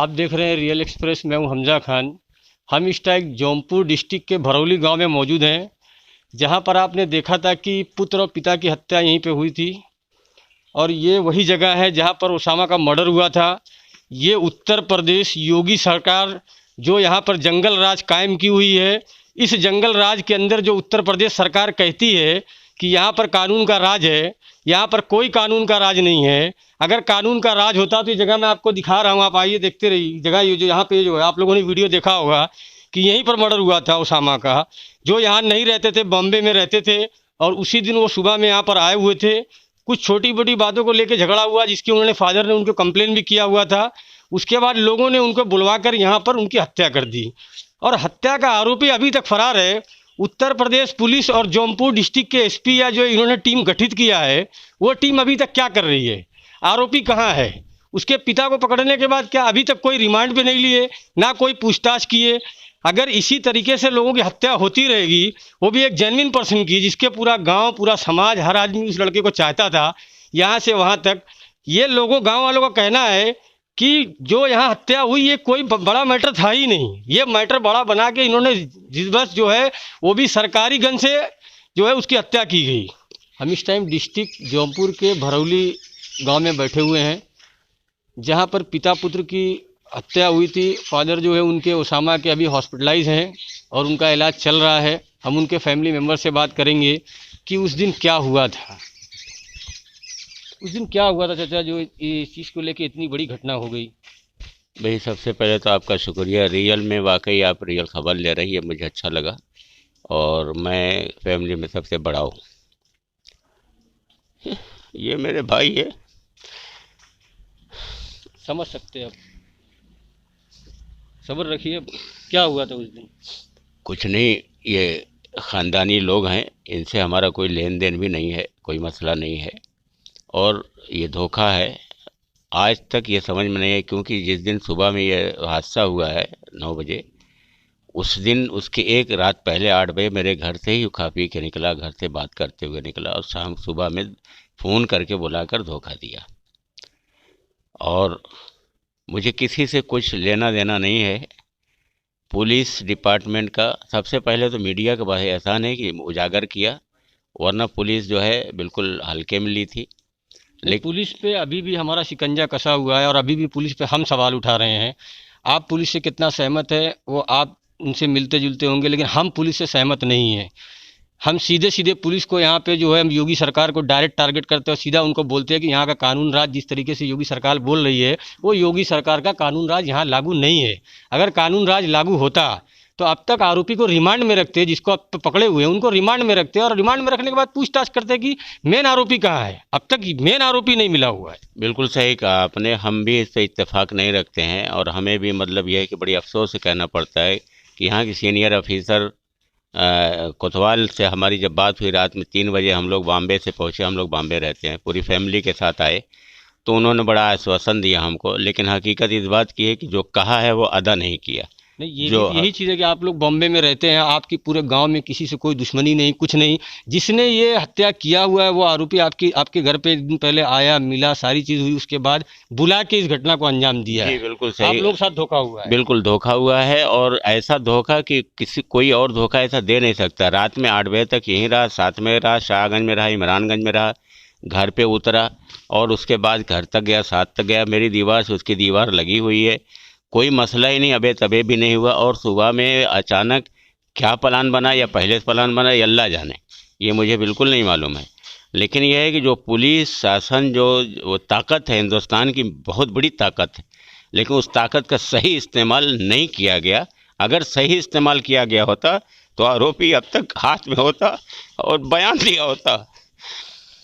आप देख रहे हैं रियल एक्सप्रेस। मैं हूं हमजा खान। हम इस टाइम जौनपुर डिस्ट्रिक्ट के भरौली गांव में मौजूद हैं, जहां पर आपने देखा था कि पुत्र और पिता की हत्या यहीं पे हुई थी। और ये वही जगह है जहां पर ओसामा का मर्डर हुआ था। ये उत्तर प्रदेश योगी सरकार जो यहाँ पर जंगल राज कायम की हुई है, इस जंगल राज के अंदर जो उत्तर प्रदेश सरकार कहती है कि यहाँ पर कानून का राज है, यहाँ पर कोई कानून का राज नहीं है। अगर कानून का राज होता तो ये जगह मैं आपको दिखा रहा हूँ, आप आइए देखते रहिए। जगह ये जो यहाँ पे जो है, आप लोगों ने वीडियो देखा होगा कि यहीं पर मर्डर हुआ था ओसामा का। जो यहाँ नहीं रहते थे, बॉम्बे में रहते थे, और उसी दिन वो सुबह में यहाँ पर आए हुए थे। कुछ छोटी बड़ी बातों को लेकर झगड़ा हुआ, जिसकी उन्होंने फादर ने उनको कंप्लेन भी किया हुआ था। उसके बाद लोगों ने उनको बुलवाकर यहाँ पर उनकी हत्या कर दी, और हत्या का आरोपी अभी तक फरार है। उत्तर प्रदेश पुलिस और जौनपुर डिस्ट्रिक्ट के एसपी या जो इन्होंने टीम गठित किया है, वो टीम अभी तक क्या कर रही है? आरोपी कहाँ है? उसके पिता को पकड़ने के बाद क्या अभी तक कोई रिमांड पे नहीं लिए, ना कोई पूछताछ किए? अगर इसी तरीके से लोगों की हत्या होती रहेगी, वो भी एक जेन्युइन पर्सन की, जिसके पूरा गांव, पूरा समाज, हर आदमी उस लड़के को चाहता था, यहाँ से वहाँ तक, ये लोगों, गांव वालों का कहना है कि जो यहाँ हत्या हुई ये कोई बड़ा मैटर था ही नहीं। ये मैटर बड़ा बना के इन्होंने जिस बस जो है वो भी सरकारी गन से जो है उसकी हत्या की गई। हम इस टाइम डिस्ट्रिक्ट जौनपुर के भरौली गांव में बैठे हुए हैं, जहां पर पिता पुत्र की हत्या हुई थी। फादर जो है उनके ओसामा के अभी हॉस्पिटलाइज हैं और उनका इलाज चल रहा है। हम उनके फैमिली मेम्बर से बात करेंगे कि उस दिन क्या हुआ था। उस दिन क्या हुआ था चाचा, जो इस चीज़ को लेके इतनी बड़ी घटना हो गई? भाई सबसे पहले तो आपका शुक्रिया, रियल में वाकई आप रियल खबर ले रही है, मुझे अच्छा लगा। और मैं फैमिली में सबसे बड़ा हूँ। ये मेरे भाई है। समझ सकते हैं, अब सब्र रखिए। क्या हुआ था उस दिन? कुछ नहीं, ये ख़ानदानी लोग हैं, इनसे हमारा कोई लेन देन भी नहीं है, कोई मसला नहीं है। और ये धोखा है, आज तक ये समझ में नहीं है। क्योंकि जिस दिन सुबह में ये हादसा हुआ है 9 बजे, उस दिन उसके एक रात पहले 8 बजे मेरे घर से ही खा पी के निकला, घर से बात करते हुए निकला, और शाम सुबह में फ़ोन करके बुलाकर धोखा दिया। और मुझे किसी से कुछ लेना देना नहीं है। पुलिस डिपार्टमेंट का सबसे पहले तो मीडिया का बड़ा एहसान है कि उजागर किया, वरना पुलिस जो है बिल्कुल हल्के में ली थी। लेकिन पुलिस पे अभी भी हमारा शिकंजा कसा हुआ है, और अभी भी पुलिस पे हम सवाल उठा रहे हैं। आप पुलिस से कितना सहमत है वो आप उनसे मिलते जुलते होंगे, लेकिन हम पुलिस से सहमत नहीं हैं। हम सीधे सीधे पुलिस को यहाँ पे जो है, हम योगी सरकार को डायरेक्ट टारगेट करते हैं और सीधा उनको बोलते हैं कि यहाँ का कानून राज जिस तरीके से योगी सरकार बोल रही है, वो योगी सरकार का कानून राज यहाँ लागू नहीं है। अगर कानून राज लागू होता तो अब तक आरोपी को रिमांड में रखते, जिसको अब पकड़े हुए हैं उनको रिमांड में रखते, और रिमांड में रखने के बाद पूछताछ करते कि मेन आरोपी कहाँ है। अब तक मेन आरोपी नहीं मिला हुआ है। बिल्कुल सही कहा आपने, हम भी इस पर इत्तेफाक नहीं रखते हैं। और हमें भी मतलब यह है कि बड़ी अफसोस से कहना पड़ता है कि यहाँ की सीनियर ऑफिसर कोतवाल से हमारी जब बात हुई रात में 3 बजे, हम लोग बॉम्बे से पहुँचे, हम लोग बॉम्बे रहते हैं, पूरी फैमिली के साथ आए, तो उन्होंने बड़ा आश्वासन दिया हमको। लेकिन हकीकत इस बात की है कि जो कहा है वो अदा नहीं किया। नहीं, यही चीज़ है कि आप लोग बॉम्बे में रहते हैं, आपकी पूरे गांव में किसी से कोई दुश्मनी नहीं, कुछ नहीं। जिसने ये हत्या किया हुआ है वो आरोपी आपके घर पे एक दिन पहले आया, मिला, सारी चीज़ हुई, उसके बाद बुला के इस घटना को अंजाम दिया है। बिल्कुल सही, आप लोग साथ धोखा हुआ है। बिल्कुल धोखा हुआ है, और ऐसा धोखा कि किसी कोई और धोखा ऐसा दे नहीं सकता। रात में 8 बजे तक यहीं रहा, साथ में रहा, शाहगंज में रहा, इमरानगंज में रहा, घर पे उतरा, और उसके बाद घर तक गया, साथ तक गया। मेरी दीवार से उसकी दीवार लगी हुई है, कोई मसला ही नहीं, अबे तबे भी नहीं हुआ। और सुबह में अचानक क्या प्लान बना, या पहले से प्लान बना, या अल्लाह जाने, ये मुझे बिल्कुल नहीं मालूम है। लेकिन यह है कि जो पुलिस शासन, जो वो ताकत है हिंदुस्तान की, बहुत बड़ी ताकत है, लेकिन उस ताकत का सही इस्तेमाल नहीं किया गया। अगर सही इस्तेमाल किया गया होता तो आरोपी अब तक हाथ में होता और बयान दिया होता।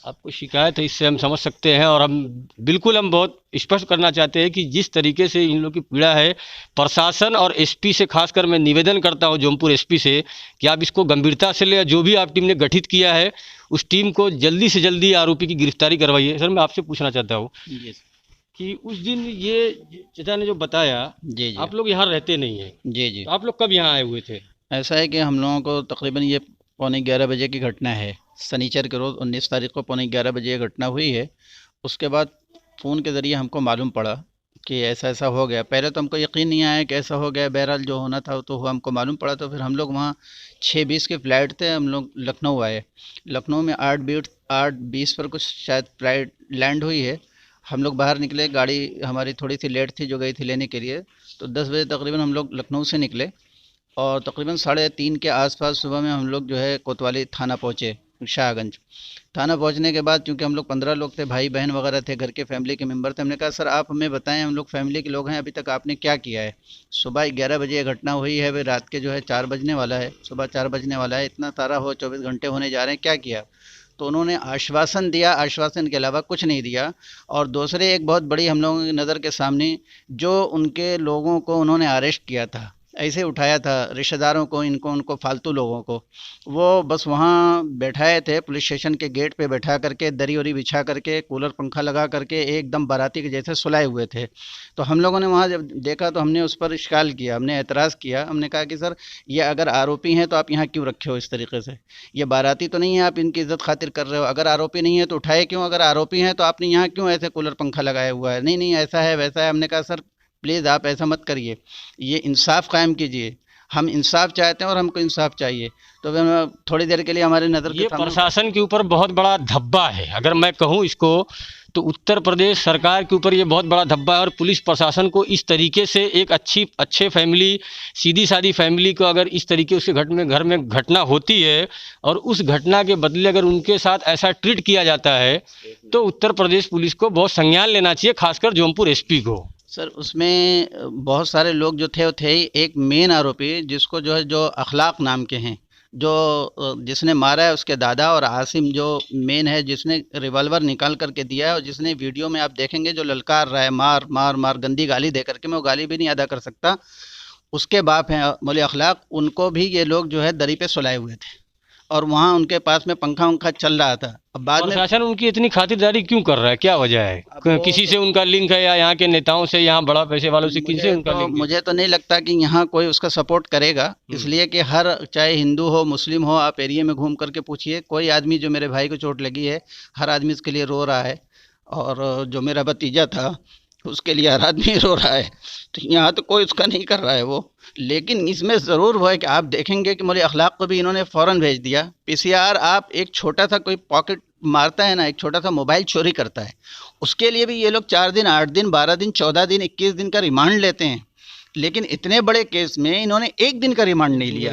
आपको शिकायत है, इससे हम समझ सकते हैं। और हम बहुत स्पष्ट करना चाहते हैं कि जिस तरीके से इन लोगों की पीड़ा है, प्रशासन और एसपी से खासकर मैं निवेदन करता हूं, जौनपुर एसपी से, कि आप इसको गंभीरता से ले। जो भी आप टीम ने गठित किया है, उस टीम को जल्दी से जल्दी आरोपी की गिरफ्तारी करवाइए। सर, मैं आपसे पूछना चाहता हूँ कि उस दिन ये चाचा ने जो बताया, जी आप लोग यहाँ रहते नहीं हैं, जी। तो आप लोग कब यहाँ आए हुए थे? ऐसा है कि हम लोगों को तकरीबन ये 11:15 बजे की घटना है। शनिचर के रोज़ 19 तारीख को 11:15 बजे ये घटना हुई है। उसके बाद फ़ोन के ज़रिए हमको मालूम पड़ा कि ऐसा ऐसा हो गया। पहले तो हमको यकीन नहीं आया कि ऐसा हो गया, बहरहाल जो होना था वो तो हुआ, हमको मालूम पड़ा। तो फिर हम लोग वहाँ 6:20 की फ़्लाइट थे, हम लोग लखनऊ आए। लखनऊ में 8:20 पर कुछ शायद फ़्लाइट लैंड हुई है। हम लोग बाहर निकले, गाड़ी हमारी थोड़ी सी लेट थी जो गई थी लेने के लिए। तो 10 बजे तकरीबन हम लोग लखनऊ से निकले और तकरीबन 3:30 के आसपास सुबह में हम लोग जो है कोतवाली थाना पहुँचे, शाहगंज। थाना पहुंचने के बाद चूंकि हम लोग 15 लोग थे, भाई बहन वगैरह थे, घर के फैमिली के मेंबर थे, हमने कहा सर आप हमें बताएं, हम लोग फैमिली के लोग हैं, अभी तक आपने क्या किया है। सुबह 11 बजे ये घटना हुई है, वे रात के जो है 4 बजने वाला है, सुबह 4 बजने वाला है, इतना सारा हो 24 घंटे होने जा रहे हैं, क्या किया। तो उन्होंने आश्वासन दिया, आश्वासन के अलावा कुछ नहीं दिया। और दूसरे एक बहुत बड़ी हम लोगों की नज़र के सामने जो उनके लोगों को उन्होंने अरेस्ट किया था, ऐसे उठाया था रिश्तेदारों को, इनको उनको फालतू लोगों को, वो बस वहाँ बैठाए थे पुलिस स्टेशन के गेट पे, बैठा करके दरी वरी बिछा करके, कूलर पंखा लगा करके एकदम बाराती के जैसे सुलाए हुए थे। तो हम लोगों ने वहाँ जब देखा तो हमने उस पर इश्काल किया, हमने एतराज़ किया, हमने कहा कि सर ये अगर आरोपी हैं तो आप यहाँ क्यों रखे हो इस तरीके से, ये बाराती तो नहीं है, आप इनकी इज्जत खातिर कर रहे हो। अगर आरोपी नहीं है तो उठाए क्यों, अगर आरोपी हैं तो आपने यहाँ क्यों ऐसे कूलर पंखा लगाया हुआ है। नहीं नहीं ऐसा है वैसा है। हमने कहा सर प्लीज़ आप ऐसा मत करिए, ये इंसाफ कायम कीजिए, हम इंसाफ चाहते हैं और हमको इंसाफ चाहिए। तो फिर थोड़ी देर के लिए हमारी नज़र के ये सामने प्रशासन के ऊपर बहुत बड़ा धब्बा है, अगर मैं कहूँ इसको तो उत्तर प्रदेश सरकार के ऊपर ये बहुत बड़ा धब्बा है। और पुलिस प्रशासन को इस तरीके से एक अच्छे फैमिली, सीधी सादी फैमिली को अगर इस तरीके से घर में घटना होती है और उस घटना के बदले अगर उनके साथ ऐसा ट्रीट किया जाता है तो उत्तर प्रदेश पुलिस को बहुत संज्ञान लेना चाहिए, खासकर जौनपुर एसपी को। सर उसमें बहुत सारे लोग जो थे वो थे ही। एक मेन आरोपी जिसको जो है, जो अखलाक नाम के हैं, जो जिसने मारा है उसके दादा, और आसिम जो मेन है जिसने रिवॉल्वर निकाल करके दिया है और जिसने वीडियो में आप देखेंगे जो ललकार रहा है मार मार मार, गंदी गाली दे करके, मैं वो गाली भी नहीं अदा कर सकता, उसके बाप हैं मौली अखलाक, उनको भी ये लोग जो है दरी पे सुलाए हुए थे और वहाँ उनके पास में पंखा उंखा चल रहा था। अब बाद में प्रशासन उनकी इतनी खातिरदारी क्यों कर रहा है, क्या वजह है? अब वो किसी से उनका लिंक है या यहाँ के नेताओं से, यहाँ बड़ा पैसे वालों से, किनसे उनका लिंक है? मुझे तो नहीं लगता कि यहाँ कोई उसका सपोर्ट करेगा, इसलिए कि हर चाहे हिंदू हो मुस्लिम हो, आप एरिया में घूम करके पूछिए, कोई आदमी जो मेरे भाई को चोट लगी है हर आदमी इसके लिए रो रहा है, और जो मेरा भतीजा था उसके लिए हर आदमी रो रहा है। तो यहाँ तो कोई उसका नहीं कर रहा है वो। लेकिन इसमें ज़रूर वो है कि आप देखेंगे कि मौली अखलाक को भी इन्होंने फ़ौरन भेज दिया पीसीआर। आप एक छोटा सा कोई पॉकेट मारता है ना, एक छोटा सा मोबाइल चोरी करता है, उसके लिए भी ये लोग 4 दिन 8 दिन 12 दिन 14 दिन 21 दिन का रिमांड लेते हैं। लेकिन इतने बड़े केस में इन्होंने एक दिन का रिमांड नहीं लिया,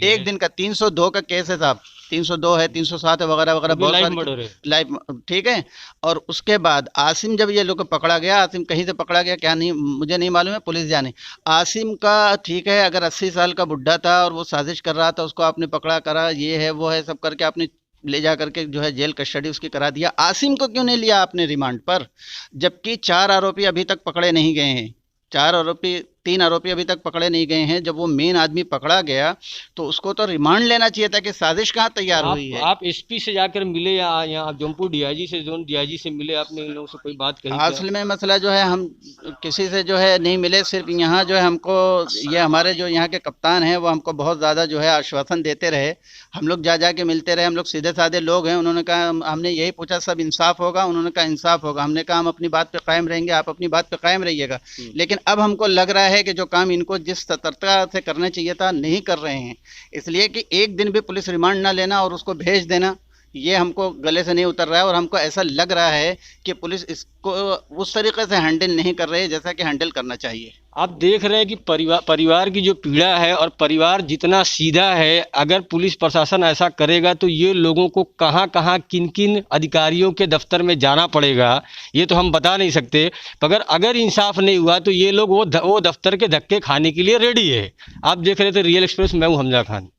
एक दिन का। 302 का केस है साहब, 302 है, 307 है, वगैरह वगैरह, बहुत सारे लाइफ, ठीक है। और उसके बाद आसिम जब ये लोग पकड़ा गया, आसिम कहीं से पकड़ा गया क्या नहीं मुझे नहीं मालूम है, पुलिस जाने। आसिम का ठीक है, अगर 80 साल का बुढ़ा था और वो साजिश कर रहा था, उसको आपने पकड़ा करा, ये है वो है, सब करके आपने ले जा करके जो है जेल कस्टडी उसकी करा दिया। आसिम को क्यों नहीं लिया आपने रिमांड पर, जबकि 4 आरोपी अभी तक पकड़े नहीं गए हैं, 3 आरोपी अभी तक पकड़े नहीं गए हैं। जब वो मेन आदमी पकड़ा गया तो उसको तो रिमांड लेना चाहिए था कि साजिश कहाँ तैयार हुई है। आप एसपी से जाकर मिले या यहाँ जौनपुर डीआईजी से, जोन डीआईजी से मिले, आपने इन लोगों से कोई बात कही? असल में मसला जो है, हम किसी से जो है नहीं मिले, सिर्फ यहाँ जो है हमको ये हमारे जो यहाँ के कप्तान हैं वो हमको बहुत ज़्यादा जो है आश्वासन देते रहे, हम लोग जा के मिलते रहे। हम लोग सीधे साधे लोग हैं, उन्होंने कहा, हमने यही पूछा सब इंसाफ होगा, उन्होंने कहा इंसाफ होगा। हमने कहा हम अपनी बात पे कायम रहेंगे, आप अपनी बात पे कायम रहिएगा। लेकिन अब हमको लग रहा है कि जो काम इनको जिस सतर्कता से करना चाहिए था नहीं कर रहे हैं, इसलिए कि एक दिन भी पुलिस रिमांड ना लेना और उसको भेज देना, ये हमको गले से नहीं उतर रहा है। और हमको ऐसा लग रहा है कि पुलिस इसको उस तरीके से हैंडल नहीं कर रही है जैसा कि हैंडल करना चाहिए। आप देख रहे हैं कि परिवार की जो पीड़ा है, और परिवार जितना सीधा है, अगर पुलिस प्रशासन ऐसा करेगा तो ये लोगों को कहाँ कहाँ किन किन अधिकारियों के दफ्तर में जाना पड़ेगा ये तो हम बता नहीं सकते। मगर अगर इंसाफ नहीं हुआ तो ये लोग वो दफ्तर के धक्के खाने के लिए रेडी है। आप देख रहे थे रियल एक्सप्रेस, मैं हूँ हमजा खान।